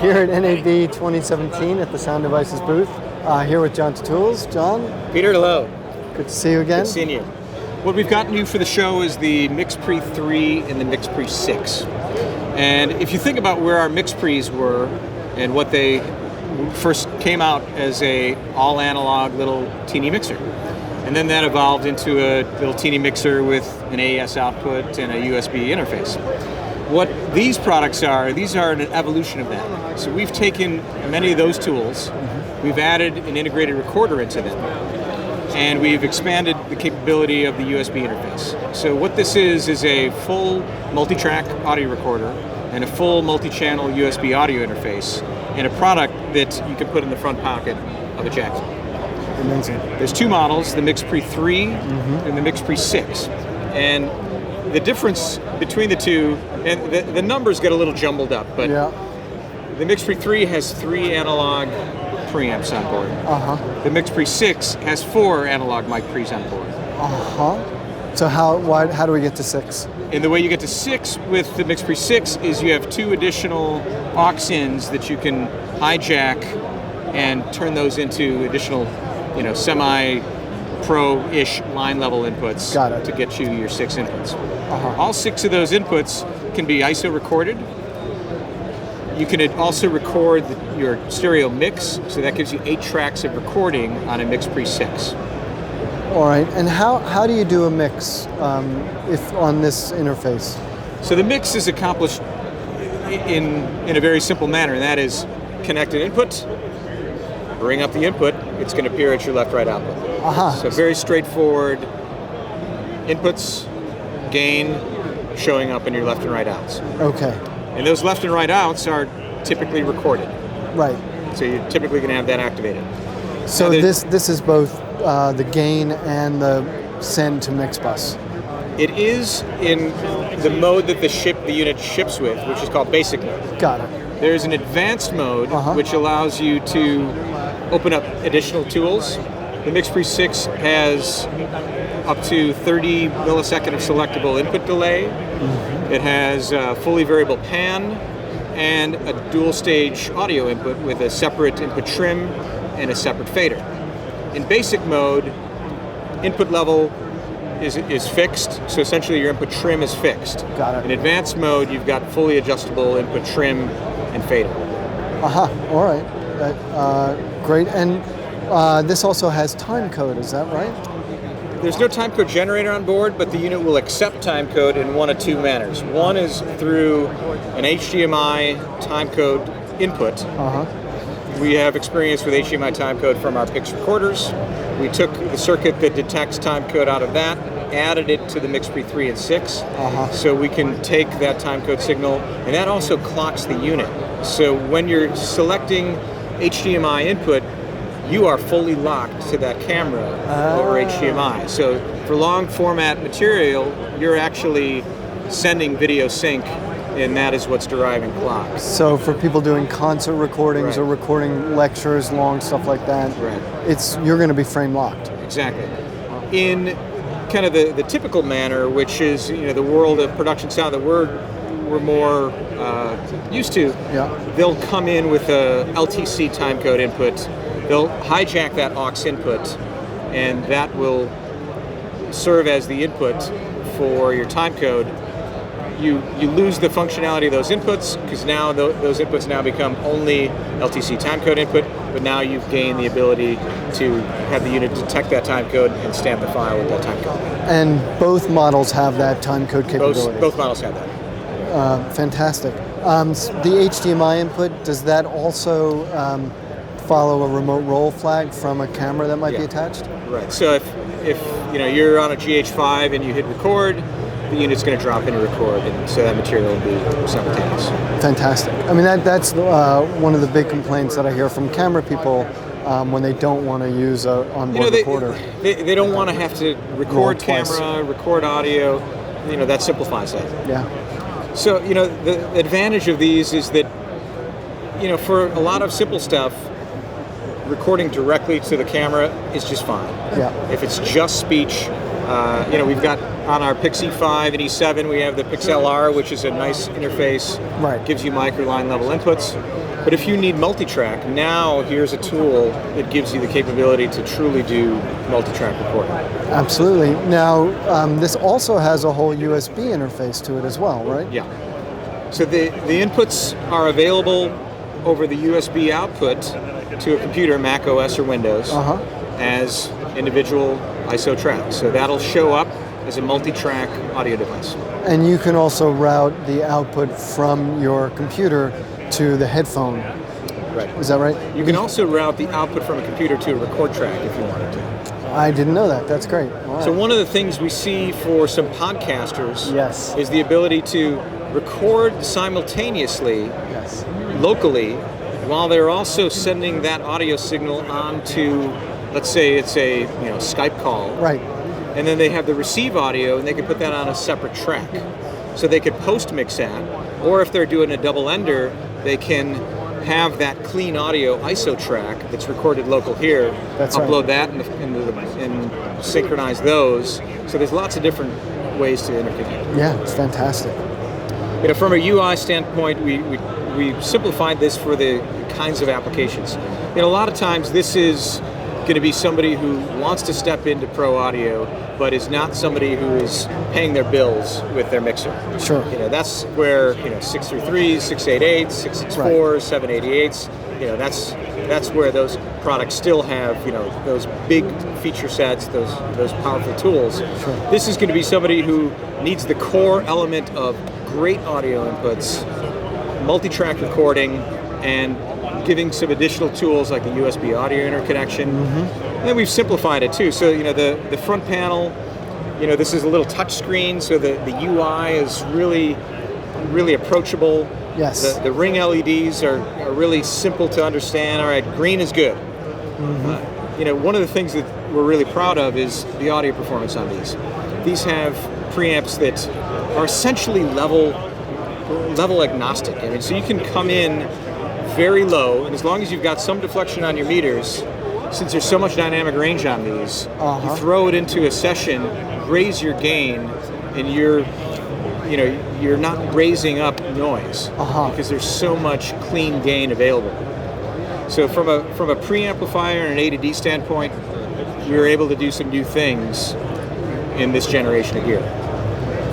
here at NAB 2017 at the Sound Devices booth. Here with Jon Tatooles. Jon? Peter, hello. Good to see you again. Good seeing you. What we've got new for the show is the MixPre-3 and the MixPre-6. And if you think about where our MixPres were and what they first came out as a all-analog little teeny mixer. And then that evolved into a little teeny mixer with an AES output and a USB interface. What these products are, these are an evolution of that. So we've taken many of those tools, we've added an integrated recorder into them, and we've expanded the capability of the USB interface. So what this is a full multi-track audio recorder and a full multi-channel USB audio interface, and a product that you can put in the front pocket of a jacket. Amazing. There's two models, the MixPre-3 and the MixPre-6. And the difference between the two, and the numbers get a little jumbled up, but the MixPre-3 has 3 analog preamps on board. The MixPre-6 has 4 analog mic pre's on board. So how do we get to 6? And the way you get to 6 with the MixPre-6 is you have 2 additional aux-ins that you can hijack and turn those into additional, semi-pro-ish line level inputs to get you your 6 inputs. All 6 of those inputs can be ISO recorded. You can also record your stereo mix, so that gives you 8 tracks of recording on a MixPre-6. All right, and how do you do a mix if on this interface? So the mix is accomplished in a very simple manner, and that is connect an input, bring up the input, it's going to appear at your left-right output. So very straightforward inputs, gain, showing up in your left and right outs. Okay. And those left and right outs are typically recorded. Right. So you're typically going to have that activated. So this is both the gain and the send to MixBus. It is in the mode that the unit ships with, which is called basic mode. Got it. There's an advanced mode which allows you to open up additional tools. The MixPre-6 has up to 30 millisecond of selectable input delay. It has fully variable pan and a dual stage audio input with a separate input trim and a separate fader. In basic mode, input level is fixed, so essentially your input trim is fixed. Got it. In advanced mode, you've got fully adjustable input trim and fader. All right. Great. And this also has time code, is that right? There's no timecode generator on board, but the unit will accept timecode in one of 2 manners. One is through an HDMI timecode input. We have experience with HDMI timecode from our PIX recorders. We took the circuit that detects timecode out of that, added it to the MixPre-3 and 6, so we can take that timecode signal, and that also clocks the unit. So when you're selecting HDMI input, you are fully locked to that camera over HDMI. So for long format material, you're actually sending video sync, and that is what's deriving clocks. So for people doing concert recordings or recording lectures, long stuff like that, you're going to be frame locked. Exactly. In kind of the typical manner, which is the world of production sound that we're more used to, they'll come in with a LTC timecode input. They'll hijack that aux input, and that will serve as the input for your timecode. You lose the functionality of those inputs because now those inputs now become only LTC timecode input, but now you've gained the ability to have the unit detect that timecode and stamp the file with that timecode. And both models have that timecode capability? Both models have that. Fantastic. The HDMI input, does that also follow a remote roll flag from a camera that might be attached? Right. So if you're on a GH5 and you hit record, the unit's going to drop into record, and so that material will be simultaneous. Fantastic. I mean, that's one of the big complaints that I hear from camera people when they don't want to use an onboard recorder. They don't want to have to record camera, record audio. That simplifies that. Yeah. So the advantage of these is that for a lot of simple stuff, recording directly to the camera is just fine. Yeah. If it's just speech, we've got on our Pixie 5 and E7, we have the PixLR, which is a nice interface. Right. Gives you microline level inputs. But if you need multitrack, now here's a tool that gives you the capability to truly do multitrack recording. Absolutely. Now, this also has a whole USB interface to it as well, right? Yeah. So the inputs are available over the USB output to a computer, Mac OS or Windows, as individual ISO tracks. So that'll show up as a multi-track audio device. And you can also route the output from your computer to the headphone. Right. Is that right? You can also route the output from a computer to a record track if you wanted to. I didn't know that. That's great. All right. So one of the things we see for some podcasters is the ability to record simultaneously locally while they're also sending that audio signal onto, let's say it's a Skype call. Right. And then they have the receive audio and they can put that on a separate track. So they could post-mix that, or if they're doing a double ender, they can have that clean audio ISO track that's recorded local here, upload that and synchronize those. So there's lots of different ways to interconnect. Yeah, it's fantastic. From a UI standpoint, we simplified this for the kinds of applications. A lot of times this is going to be somebody who wants to step into pro audio, but is not somebody who is paying their bills with their mixer. Sure. That's where 633s, 688s, 664s, 788s. That's where those products still have those big feature sets, those powerful tools. Sure. This is going to be somebody who needs the core element of great audio inputs, multi-track recording, and giving some additional tools like the USB audio interconnection. And then we've simplified it too. So the front panel, this is a little touch screen, so the UI is really approachable. Yes. The ring LEDs are really simple to understand. All right, green is good. One of the things that we're really proud of is the audio performance on these. These have preamps that are essentially level agnostic. So you can come in very low, and as long as you've got some deflection on your meters, since there's so much dynamic range on these, you throw it into a session, raise your gain, and you're not raising up noise because there's so much clean gain available. So from a preamplifier and an A to D standpoint, we were able to do some new things in this generation of gear.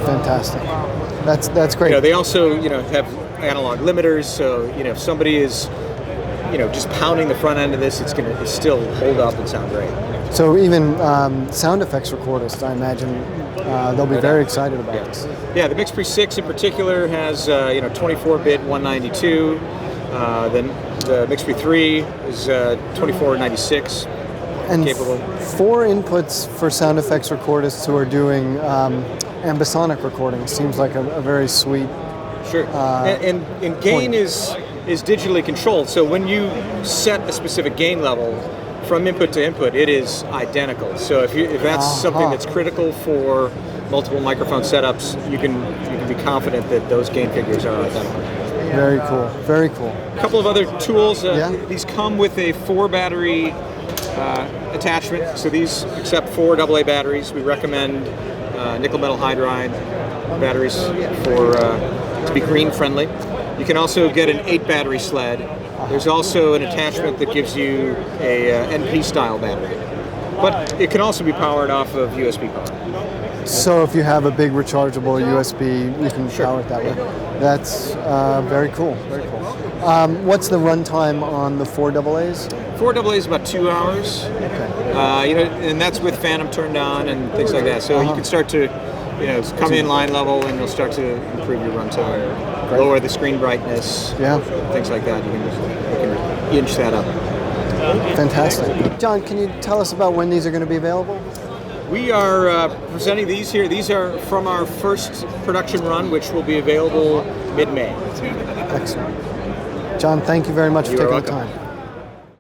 Fantastic. That's great. They also have analog limiters, so if somebody is just pounding the front end of this, it's going to still hold up and sound great. So even sound effects recordists, I imagine they'll be very excited about this. Yeah, the MixPre-6 in particular has 24-bit 192. Then the MixPre-3 is 2496 and capable. 4 inputs for sound effects recordists who are doing ambisonic recording seems like a very sweet. Sure. And gain is digitally controlled. So when you set a specific gain level from input to input, it is identical. So if that's something that's critical for multiple microphone setups, you can be confident that those gain figures are identical. Very cool. Very cool. A couple of other tools. These come with a 4-battery attachment. So these accept 4 AA batteries. We recommend nickel metal hydride batteries to be green friendly. You can also get an 8-battery sled. There's also an attachment that gives you a NP style battery, but it can also be powered off of USB power. So if you have a big rechargeable USB, you can power it that way. That's very cool. Very cool. What's the runtime on the 4 AA's? 4 AA is about 2 hours. Okay. And that's with Phantom turned on and things like that. So you can start to come in line level, and you'll start to improve your runtime, lower the screen brightness, things like that. You can inch that up. Fantastic. John, can you tell us about when these are going to be available? We are presenting these here. These are from our first production run, which will be available mid-May. Excellent. John, thank you very much for taking the time.